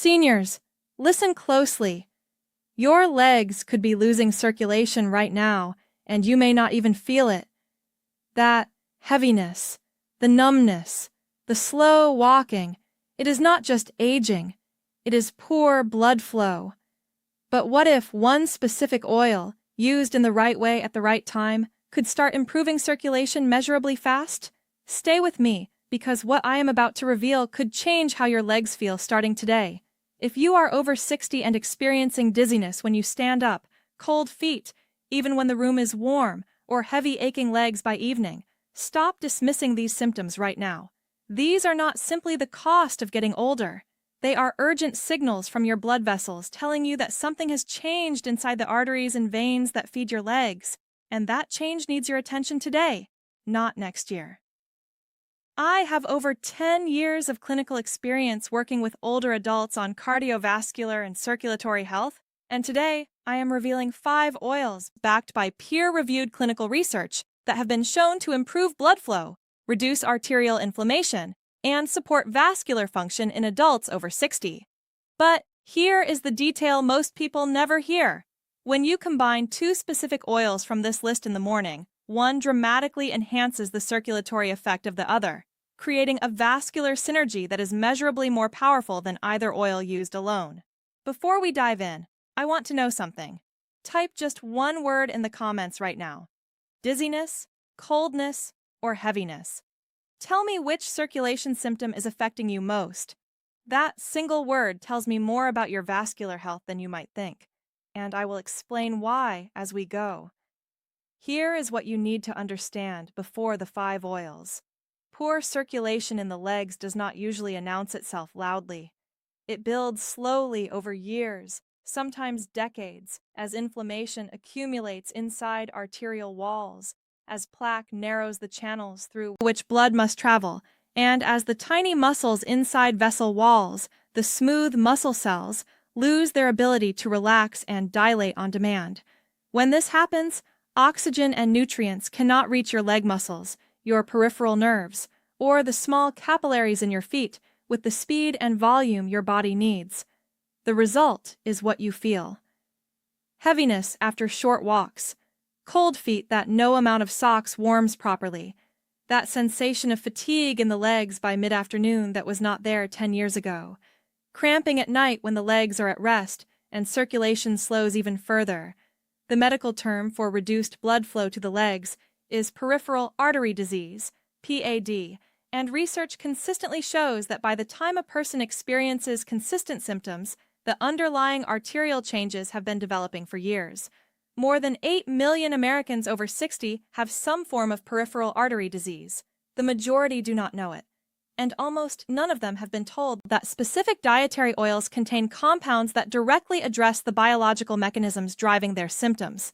Seniors, listen closely. Your legs could be losing circulation right now, and you may not even feel it. That heaviness, the numbness, the slow walking, it is not just aging, it is poor blood flow. But what if one specific oil, used in the right way at the right time, could start improving circulation measurably fast? Stay with me, because what I am about to reveal could change how your legs feel starting today. If you are over 60 and experiencing dizziness when you stand up, cold feet, even when the room is warm, or heavy aching legs by evening, stop dismissing these symptoms right now. These are not simply the cost of getting older. They are urgent signals from your blood vessels telling you that something has changed inside the arteries and veins that feed your legs, and that change needs your attention today, not next year. I have over 10 years of clinical experience working with older adults on cardiovascular and circulatory health, and today I am revealing 5 oils backed by peer-reviewed clinical research that have been shown to improve blood flow, reduce arterial inflammation, and support vascular function in adults over 60. But here is the detail most people never hear. When you combine 2 specific oils from this list in the morning, one dramatically enhances the circulatory effect of the other, creating a vascular synergy that is measurably more powerful than either oil used alone. Before we dive in, I want to know something. Type just one word in the comments right now. Dizziness, coldness, or heaviness. Tell me which circulation symptom is affecting you most. That single word tells me more about your vascular health than you might think, and I will explain why as we go. Here is what you need to understand before the 5 oils. Poor circulation in the legs does not usually announce itself loudly. It builds slowly over years, sometimes decades, as inflammation accumulates inside arterial walls, as plaque narrows the channels through which blood must travel, and as the tiny muscles inside vessel walls, the smooth muscle cells, lose their ability to relax and dilate on demand. When this happens, oxygen and nutrients cannot reach your leg muscles, your peripheral nerves, or the small capillaries in your feet with the speed and volume your body needs. The result is what you feel. Heaviness after short walks, cold feet that no amount of socks warms properly, that sensation of fatigue in the legs by mid-afternoon that was not there 10 years ago, cramping at night when the legs are at rest and circulation slows even further. The medical term for reduced blood flow to the legs is peripheral artery disease, PAD, and research consistently shows that by the time a person experiences consistent symptoms, the underlying arterial changes have been developing for years. More than 8 million Americans over 60 have some form of peripheral artery disease. The majority do not know it, and almost none of them have been told that specific dietary oils contain compounds that directly address the biological mechanisms driving their symptoms.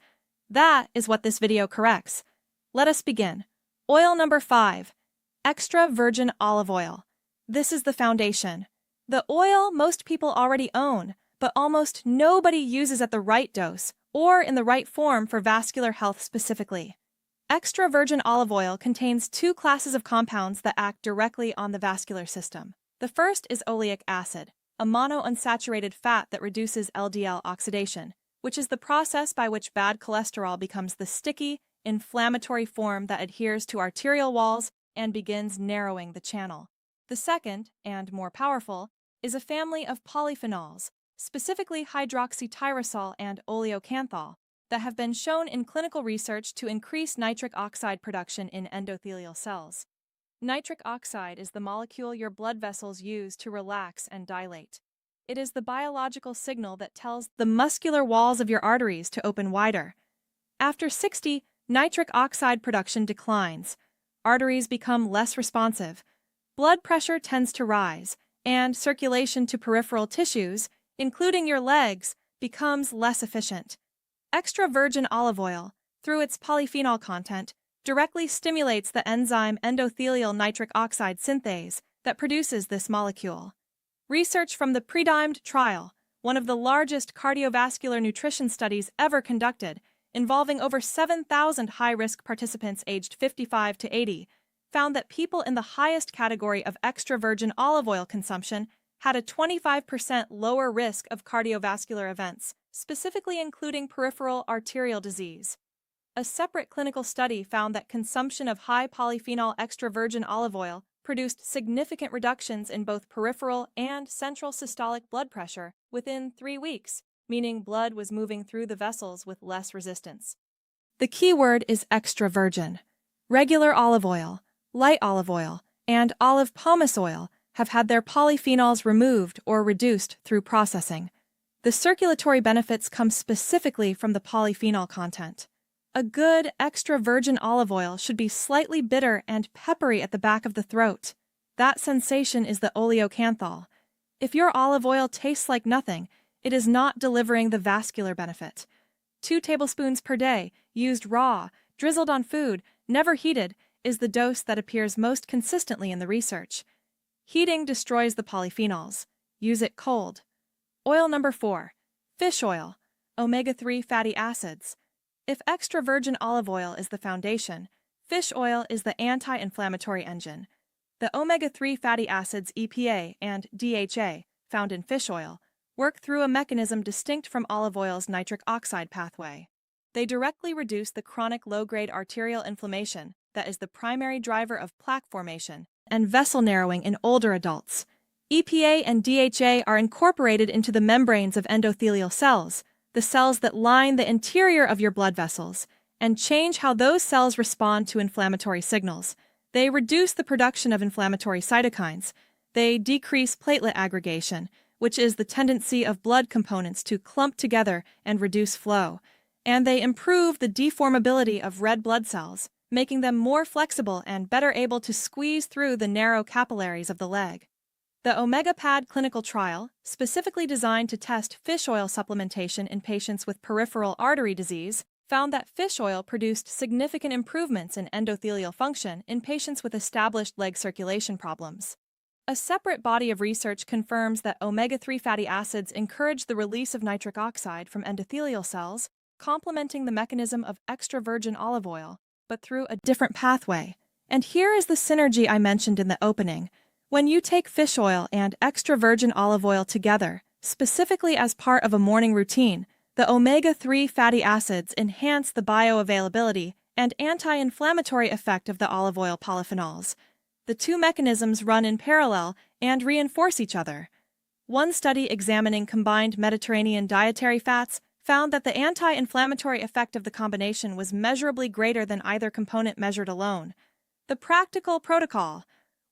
That is what this video corrects. Let us begin. Oil number 5, extra virgin olive oil. This is the foundation. The oil most people already own, but almost nobody uses at the right dose or in the right form for vascular health specifically. Extra virgin olive oil contains 2 classes of compounds that act directly on the vascular system. The first is oleic acid, a monounsaturated fat that reduces LDL oxidation, which is the process by which bad cholesterol becomes the sticky, inflammatory form that adheres to arterial walls and begins narrowing the channel. The second, and more powerful, is a family of polyphenols, specifically hydroxytyrosol and oleocanthal, that have been shown in clinical research to increase nitric oxide production in endothelial cells. Nitric oxide is the molecule your blood vessels use to relax and dilate. It is the biological signal that tells the muscular walls of your arteries to open wider. After 60, nitric oxide production declines. Arteries become less responsive. Blood pressure tends to rise, and circulation to peripheral tissues, including your legs, becomes less efficient. Extra virgin olive oil, through its polyphenol content, directly stimulates the enzyme endothelial nitric oxide synthase that produces this molecule. Research from the PREDIMED trial, one of the largest cardiovascular nutrition studies ever conducted, involving over 7,000 high-risk participants aged 55 to 80, found that people in the highest category of extra virgin olive oil consumption had a 25% lower risk of cardiovascular events, specifically including peripheral arterial disease. A separate clinical study found that consumption of high polyphenol extra virgin olive oil produced significant reductions in both peripheral and central systolic blood pressure within 3 weeks, meaning blood was moving through the vessels with less resistance. The key word is extra virgin. Regular olive oil, light olive oil, and olive pomace oil have had their polyphenols removed or reduced through processing. The circulatory benefits come specifically from the polyphenol content. A good extra virgin olive oil should be slightly bitter and peppery at the back of the throat. That sensation is the oleocanthal. If your olive oil tastes like nothing, it is not delivering the vascular benefit. 2 tablespoons per day, used raw, drizzled on food, never heated, is the dose that appears most consistently in the research. Heating destroys the polyphenols. Use it cold. Oil number 4. Fish oil. Omega-3 fatty acids. If extra virgin olive oil is the foundation, fish oil is the anti-inflammatory engine. The omega-3 fatty acids EPA and DHA, found in fish oil, work through a mechanism distinct from olive oil's nitric oxide pathway. They directly reduce the chronic low-grade arterial inflammation that is the primary driver of plaque formation and vessel narrowing in older adults. EPA and DHA are incorporated into the membranes of endothelial cells, the cells that line the interior of your blood vessels, and change how those cells respond to inflammatory signals. They reduce the production of inflammatory cytokines. They decrease platelet aggregation, which is the tendency of blood components to clump together and reduce flow. And they improve the deformability of red blood cells, making them more flexible and better able to squeeze through the narrow capillaries of the leg. The OmegaPAD clinical trial, specifically designed to test fish oil supplementation in patients with peripheral artery disease, found that fish oil produced significant improvements in endothelial function in patients with established leg circulation problems. A separate body of research confirms that omega-3 fatty acids encourage the release of nitric oxide from endothelial cells, complementing the mechanism of extra virgin olive oil, but through a different pathway. And here is the synergy I mentioned in the opening. When you take fish oil and extra virgin olive oil together, specifically as part of a morning routine, the omega-3 fatty acids enhance the bioavailability and anti-inflammatory effect of the olive oil polyphenols. The two mechanisms run in parallel and reinforce each other. One study examining combined Mediterranean dietary fats found that the anti-inflammatory effect of the combination was measurably greater than either component measured alone. The practical protocol: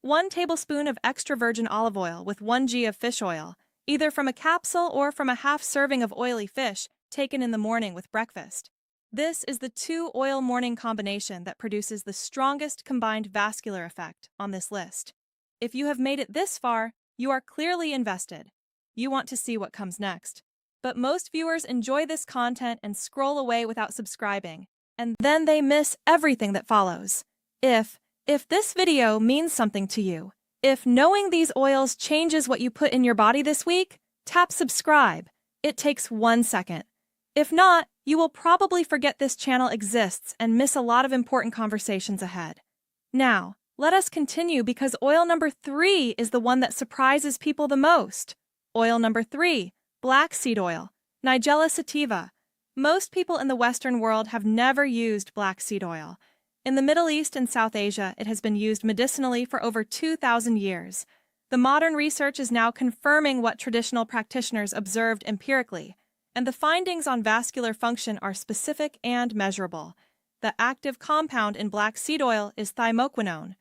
1 tablespoon of extra virgin olive oil with 1 g of fish oil, either from a capsule or from a half serving of oily fish taken in the morning with breakfast. This is the 2-oil morning combination that produces the strongest combined vascular effect on this list. If you have made it this far, you are clearly invested. You want to see what comes next. But most viewers enjoy this content and scroll away without subscribing, and then they miss everything that follows. If this video means something to you, if knowing these oils changes what you put in your body this week, tap subscribe. It takes 1 second. If not, you will probably forget this channel exists and miss a lot of important conversations ahead. Now, let us continue because oil number 3 is the one that surprises people the most. Oil number 3, black seed oil, Nigella sativa. Most people in the Western world have never used black seed oil. In the Middle East and South Asia, it has been used medicinally for over 2,000 years. The modern research is now confirming what traditional practitioners observed empirically, and the findings on vascular function are specific and measurable. The active compound in black seed oil is thymoquinone.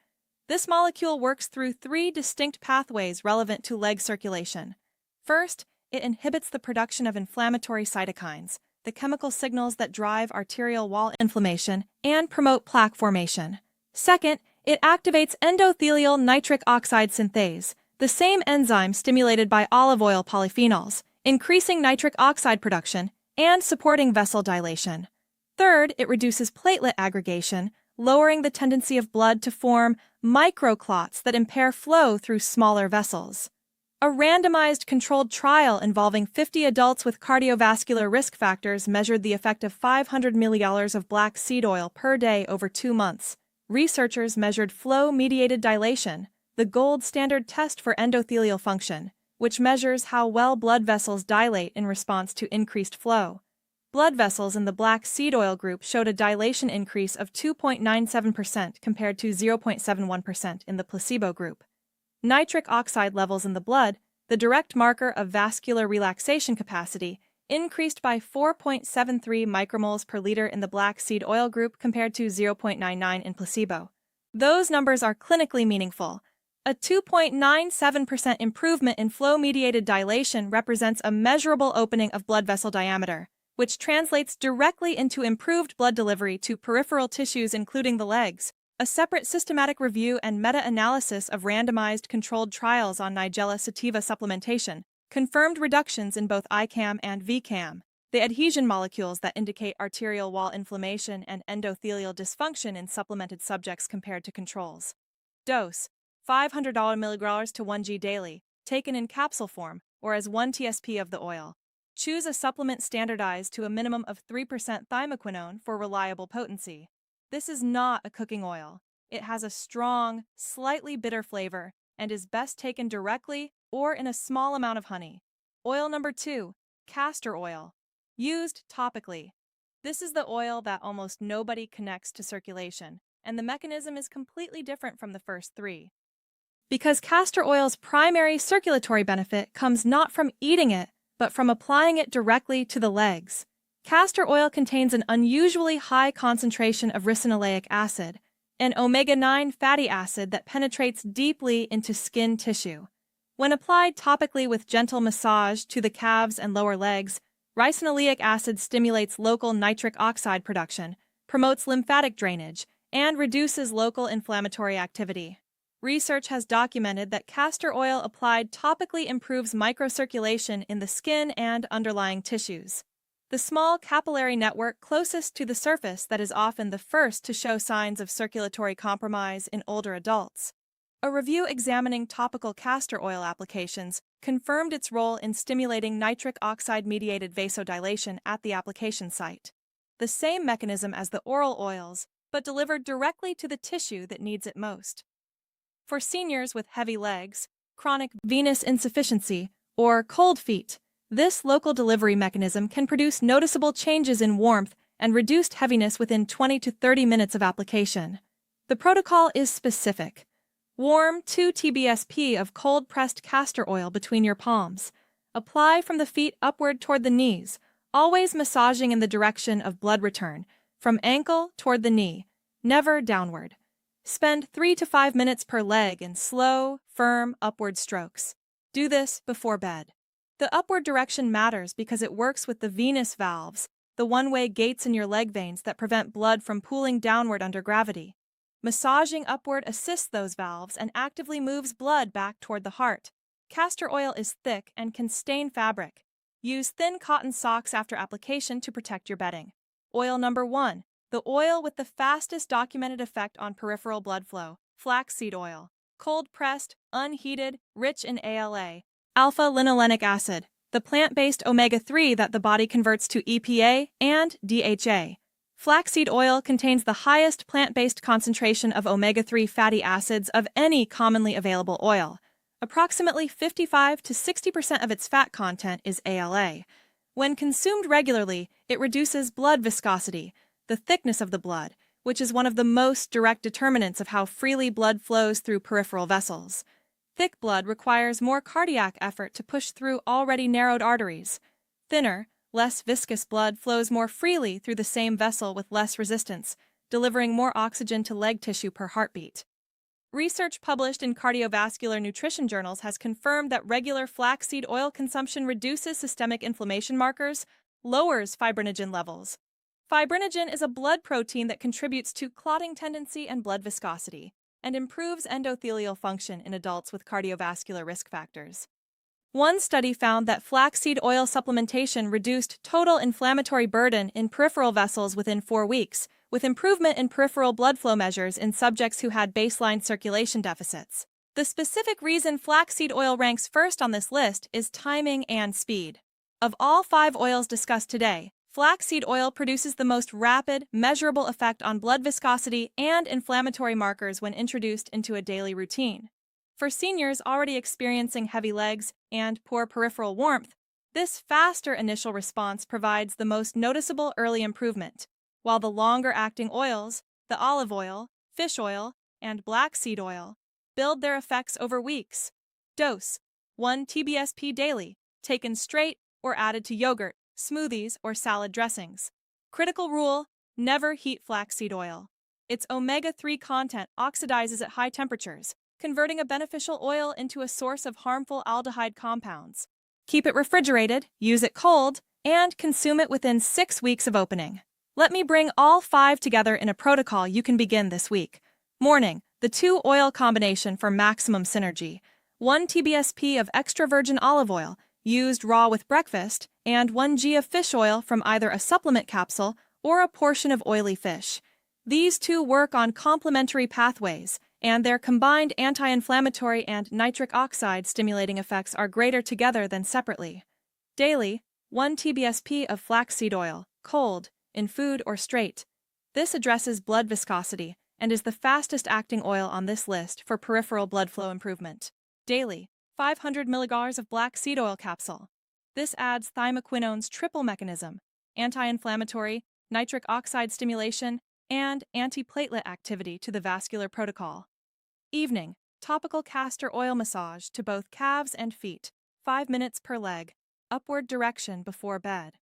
This molecule works through 3 distinct pathways relevant to leg circulation. First, it inhibits the production of inflammatory cytokines, the chemical signals that drive arterial wall inflammation and promote plaque formation. Second, it activates endothelial nitric oxide synthase, the same enzyme stimulated by olive oil polyphenols, increasing nitric oxide production and supporting vessel dilation. Third, it reduces platelet aggregation, lowering the tendency of blood to form microclots that impair flow through smaller vessels. A randomized controlled trial involving 50 adults with cardiovascular risk factors measured the effect of 500 milliliters of black seed oil per day over 2 months. Researchers measured flow-mediated dilation, the gold standard test for endothelial function, which measures how well blood vessels dilate in response to increased flow. Blood vessels in the black seed oil group showed a dilation increase of 2.97% compared to 0.71% in the placebo group. Nitric oxide levels in the blood, the direct marker of vascular relaxation capacity, increased by 4.73 micromoles per liter in the black seed oil group compared to 0.99 in placebo. Those numbers are clinically meaningful. A 2.97% improvement in flow-mediated dilation represents a measurable opening of blood vessel diameter, which translates directly into improved blood delivery to peripheral tissues including the legs. A separate systematic review and meta-analysis of randomized controlled trials on Nigella sativa supplementation confirmed reductions in both ICAM and VCAM, the adhesion molecules that indicate arterial wall inflammation and endothelial dysfunction in supplemented subjects compared to controls. Dose: 500 mg to 1 g daily, taken in capsule form or as 1 TSP of the oil. Choose a supplement standardized to a minimum of 3% thymoquinone for reliable potency. This is not a cooking oil. It has a strong, slightly bitter flavor and is best taken directly or in a small amount of honey. Oil number 2, castor oil. Used topically. This is the oil that almost nobody connects to circulation, and the mechanism is completely different from the first 3. Because castor oil's primary circulatory benefit comes not from eating it, but from applying it directly to the legs. Castor oil contains an unusually high concentration of ricinoleic acid, an omega-9 fatty acid that penetrates deeply into skin tissue. When applied topically with gentle massage to the calves and lower legs, ricinoleic acid stimulates local nitric oxide production, promotes lymphatic drainage, and reduces local inflammatory activity. Research has documented that castor oil applied topically improves microcirculation in the skin and underlying tissues. The small capillary network closest to the surface that is often the first to show signs of circulatory compromise in older adults. A review examining topical castor oil applications confirmed its role in stimulating nitric oxide-mediated vasodilation at the application site. The same mechanism as the oral oils, but delivered directly to the tissue that needs it most. For seniors with heavy legs, chronic venous insufficiency, or cold feet, this local delivery mechanism can produce noticeable changes in warmth and reduced heaviness within 20 to 30 minutes of application. The protocol is specific. Warm 2 TBSP of cold-pressed castor oil between your palms. Apply from the feet upward toward the knees, always massaging in the direction of blood return, from ankle toward the knee, never downward. Spend 3 to 5 minutes per leg in slow, firm upward strokes. Do this before bed. The upward direction matters because it works with the venous valves, the one-way gates in your leg veins that prevent blood from pooling downward under gravity. Massaging upward assists those valves and actively moves blood back toward the heart. Castor oil is thick and can stain fabric. Use thin cotton socks after application to protect your bedding. Oil number 1, the oil with the fastest documented effect on peripheral blood flow, flaxseed oil. Cold-pressed, unheated, rich in ALA. Alpha-linolenic acid, the plant-based omega-3 that the body converts to EPA and DHA. Flaxseed oil contains the highest plant-based concentration of omega-3 fatty acids of any commonly available oil. Approximately 55 to 60% of its fat content is ALA. When consumed regularly, it reduces blood viscosity, the thickness of the blood, which is one of the most direct determinants of how freely blood flows through peripheral vessels. Thick blood requires more cardiac effort to push through already narrowed arteries. Thinner, less viscous blood flows more freely through the same vessel with less resistance, delivering more oxygen to leg tissue per heartbeat. Research published in cardiovascular nutrition journals has confirmed that regular flaxseed oil consumption reduces systemic inflammation markers, lowers fibrinogen levels. Fibrinogen is a blood protein that contributes to clotting tendency and blood viscosity, and improves endothelial function in adults with cardiovascular risk factors. One study found that flaxseed oil supplementation reduced total inflammatory burden in peripheral vessels within 4 weeks, with improvement in peripheral blood flow measures in subjects who had baseline circulation deficits. The specific reason flaxseed oil ranks first on this list is timing and speed. Of all 5 oils discussed today, flaxseed oil produces the most rapid, measurable effect on blood viscosity and inflammatory markers when introduced into a daily routine. For seniors already experiencing heavy legs and poor peripheral warmth, this faster initial response provides the most noticeable early improvement, while the longer-acting oils, the olive oil, fish oil, and black seed oil, build their effects over weeks. Dose: 1 TBSP daily, taken straight or added to yogurt, smoothies, or salad dressings. Critical rule: never heat flaxseed oil. Its omega-3 content oxidizes at high temperatures, converting a beneficial oil into a source of harmful aldehyde compounds. Keep it refrigerated, use it cold, and consume it within 6 weeks of opening. Let me bring all 5 together in a protocol you can begin this week. Morning: the 2-oil combination for maximum synergy. 1 TBSP of extra virgin olive oil, used raw with breakfast, and 1 g of fish oil from either a supplement capsule or a portion of oily fish. These two work on complementary pathways, and their combined anti-inflammatory and nitric oxide stimulating effects are greater together than separately. Daily: 1 TBSP of flaxseed oil, cold, in food or straight. This addresses blood viscosity and is the fastest-acting oil on this list for peripheral blood flow improvement. Daily: 500 mg of black seed oil capsule. This adds thymoquinone's triple mechanism: anti-inflammatory, nitric oxide stimulation, and antiplatelet activity to the vascular protocol. Evening: topical castor oil massage to both calves and feet, 5 minutes per leg, upward direction before bed.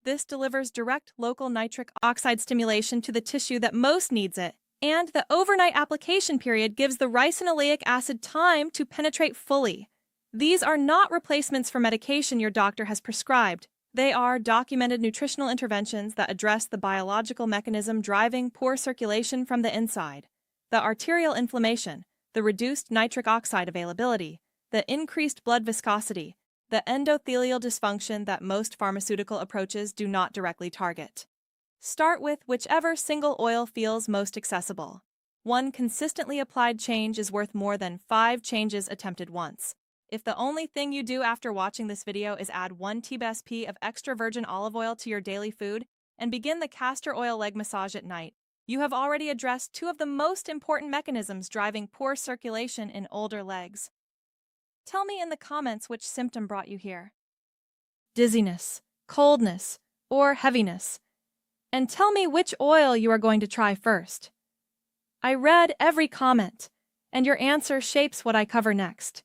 This delivers direct local nitric oxide stimulation to the tissue that most needs it, and the overnight application period gives the ricinoleic acid time to penetrate fully. These are not replacements for medication your doctor has prescribed. They are documented nutritional interventions that address the biological mechanism driving poor circulation from the inside: the arterial inflammation, the reduced nitric oxide availability, the increased blood viscosity, the endothelial dysfunction that most pharmaceutical approaches do not directly target. Start with whichever single oil feels most accessible. One consistently applied change is worth more than 5 changes attempted once. If the only thing you do after watching this video is add 1 TBSP of extra virgin olive oil to your daily food and begin the castor oil leg massage at night, you have already addressed 2 of the most important mechanisms driving poor circulation in older legs. Tell me in the comments which symptom brought you here: dizziness, coldness, or heaviness. And tell me which oil you are going to try first. I read every comment, and your answer shapes what I cover next.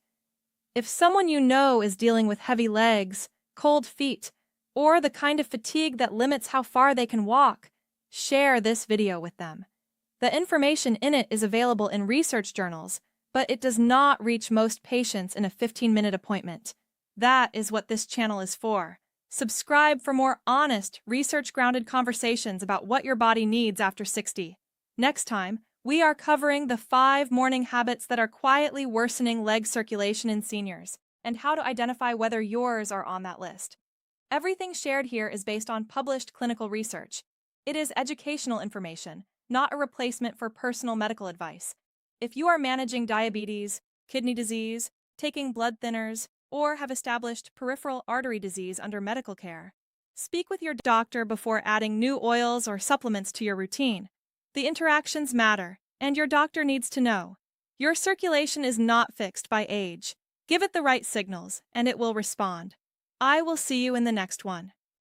If someone you know is dealing with heavy legs, cold feet, or the kind of fatigue that limits how far they can walk, share this video with them. The information in it is available in research journals, but it does not reach most patients in a 15-minute appointment. That is what this channel is for. Subscribe for more honest, research-grounded conversations about what your body needs after 60. Next time, we are covering the 5 morning habits that are quietly worsening leg circulation in seniors, and how to identify whether yours are on that list. Everything shared here is based on published clinical research. It is educational information, not a replacement for personal medical advice. If you are managing diabetes, kidney disease, taking blood thinners, or have established peripheral artery disease under medical care, speak with your doctor before adding new oils or supplements to your routine. The interactions matter, and your doctor needs to know. Your circulation is not fixed by age. Give it the right signals, and it will respond. I will see you in the next one.